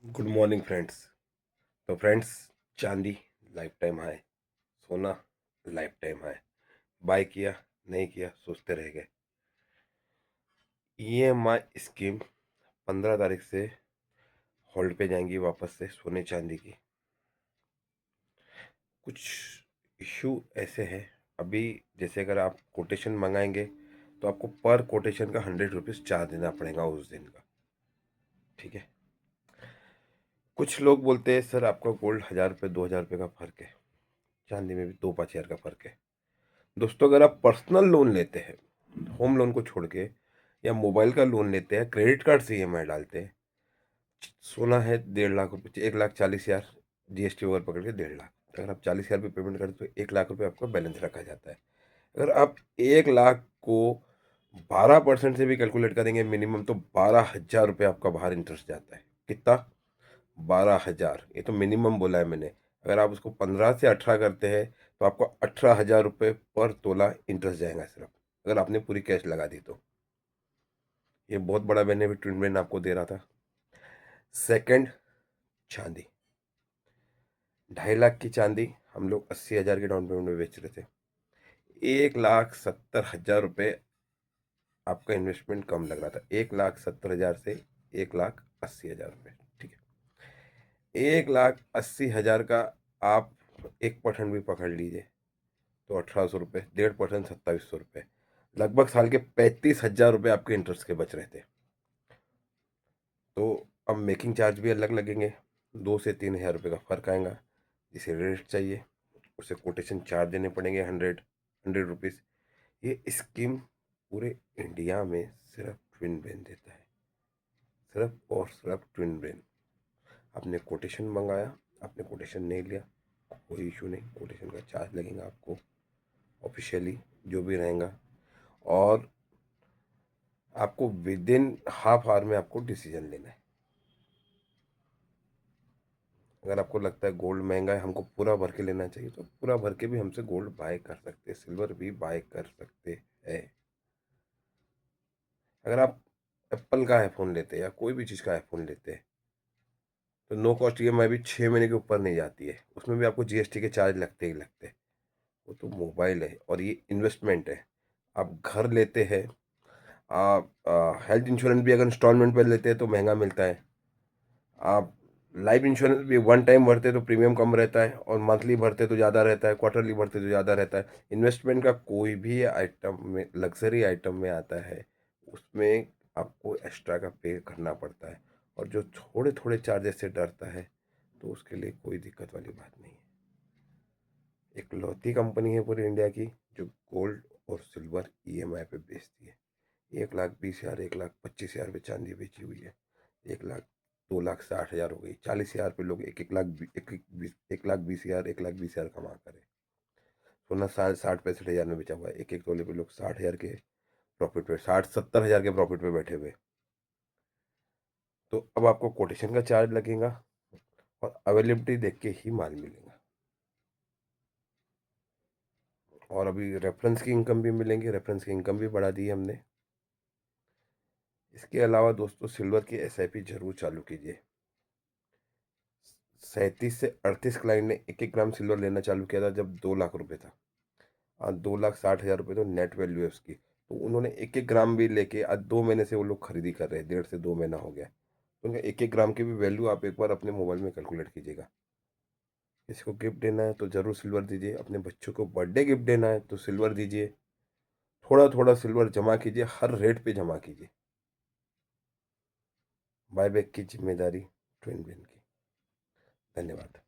Good morning friends. तो friends, चांदी life time high, सोना लाइफ टाइम हाई। बाय किया नहीं किया सोचते रह गए। ईएमआई स्कीम 15 तारीख से होल्ड पे जाएंगी वापस से सोने चांदी की। कुछ इशू ऐसे हैं अभी, जैसे अगर आप कोटेशन मंगाएंगे तो आपको पर कोटेशन का 100 रुपीज़ चार्ज देना पड़ेगा उस दिन का। ठीक है। कुछ लोग बोलते हैं सर आपका गोल्ड 1000 रुपये 2000 रुपये का फ़र्क है, चांदी में भी 2-5 हज़ार का फ़र्क है। दोस्तों, अगर आप पर्सनल लोन लेते हैं, होम लोन को छोड़ के, या मोबाइल का लोन लेते हैं, क्रेडिट कार्ड से ईएमआई डालते हैं, सोना है 1.5 लाख रुपये, 1,40,000, जीएसटी वगैरह पकड़ के 1.5 लाख। अगर आप 40,000 रुपये पेमेंट करते तो 1 लाख रुपये आपका बैलेंस रखा जाता है। अगर आप 1 लाख को 12% से भी कैलकुलेट करेंगे मिनिमम, तो 12,000 रुपये आपका बाहर इंटरेस्ट जाता है। कितना? 12,000। ये तो मिनिमम बोला है मैंने। अगर आप उसको 15 से 18 करते हैं तो आपको 18,000 रुपये पर तोला इंटरेस्ट जाएगा सिर्फ, अगर आपने पूरी कैश लगा दी तो। ये बहुत बड़ा बेनिफिट ट्विन ब्रेन आपको दे रहा था। सेकंड, चांदी। 2.5 लाख की चांदी हम लोग 80,000 के डाउन पेमेंट में बेच रहे थे। 1,70,000 रुपये आपका इन्वेस्टमेंट कम लग रहा था। 1,70,000 से 1,80,000 रुपये। ठीक है। 1,80,000 का आप 1% भी पकड़ लीजिए तो 1,800 रुपये, 1.5% 2,700 रुपये, लगभग साल के 35,000 रुपये आपके इंटरेस्ट के बच रहे थे। तो अब मेकिंग चार्ज भी अलग लगेंगे, 2 से 3 हज़ार रुपये का फ़र्क आएगा। जिसे रेट चाहिए उसे कोटेशन चार्ज देने पड़ेंगे, 100 रुपीज़। ये स्कीम पूरे इंडिया में सिर्फ ट्विन ब्रेन देता है, सिर्फ और सिर्फ ट्विन ब्रेन। आपने कोटेशन मंगाया, आपने कोटेशन नहीं लिया, कोई इशू नहीं, कोटेशन का चार्ज लगेगा आपको ऑफिशियली जो भी रहेगा। और आपको विद इन हाफ आवर में आपको डिसीजन लेना है। अगर आपको लगता है गोल्ड महंगा है, हमको पूरा भर के लेना चाहिए, तो पूरा भर के भी हमसे गोल्ड बाय कर सकते हैं, सिल्वर भी बाय कर सकते हैं। अगर आप एप्पल का आईफोन लेते हैं या कोई भी चीज़ का आईफोन लेते हैं तो नो कॉस्ट ईएमआई भी 6 महीने के ऊपर नहीं जाती है, उसमें भी आपको जीएसटी के चार्ज लगते ही लगते हैं। वो तो मोबाइल है और ये इन्वेस्टमेंट है। आप घर लेते हैं, आप हेल्थ इंश्योरेंस भी अगर इंस्टॉलमेंट पर लेते हैं तो महंगा मिलता है। आप लाइफ इंश्योरेंस भी वन टाइम भरते तो प्रीमियम कम रहता है, और मंथली भरते तो ज़्यादा रहता है, क्वार्टरली भरते तो ज़्यादा रहता है। इन्वेस्टमेंट का कोई भी आइटम में, लग्जरी आइटम में आता है, उसमें आपको एक्स्ट्रा का पे करना पड़ता है। और जो थोड़े थोड़े चार्जेस से डरता है तो उसके लिए कोई दिक्कत वाली बात नहीं है। एक लौती कंपनी है पूरी इंडिया की जो गोल्ड और सिल्वर ईएमआई पे बेचती है। 1,20,000, 1,25,000 पे चांदी बेची हुई है। 1 लाख, 2,60,000 हो गई, 40,000 पे लोग एक एक लाख, 1,20,000, 1,20,000 कमा करे। सोना 60-65 हज़ार में बेचा हुआ है, एक एक तोले पे लोग 60,000 के प्रॉफिट पे, 60-70 हज़ार के प्रॉफिट पे बैठे हुए। तो अब आपको कोटेशन का चार्ज लगेगा और अवेलेबिलिटी देख के ही माल मिलेगा। और अभी रेफरेंस की इनकम भी मिलेंगी, रेफरेंस की इनकम भी बढ़ा दी है हमने। इसके अलावा दोस्तों, सिल्वर की एसआईपी जरूर चालू कीजिए। 37 से 38 क्लाइंट ने 1-1 ग्राम सिल्वर लेना चालू किया था जब 2 लाख रुपए था। आज 2,60,000 रुपये तो नेट वैल्यू है उसकी। तो उन्होंने 1-1 ग्राम भी लेके आज 2 महीने से वो लोग खरीदी कर रहे हैं, 1.5 से 2 महीना हो गया। तो उनका 1-1 ग्राम की भी वैल्यू आप एक बार अपने मोबाइल में कैलकुलेट कीजिएगा। किसी को गिफ्ट देना है तो ज़रूर सिल्वर दीजिए, अपने बच्चों को बर्थडे गिफ्ट देना है तो सिल्वर दीजिए। थोड़ा थोड़ा सिल्वर जमा कीजिए, हर रेट पे जमा कीजिए। बायबैक की जिम्मेदारी ट्विन ब्रेन की। धन्यवाद।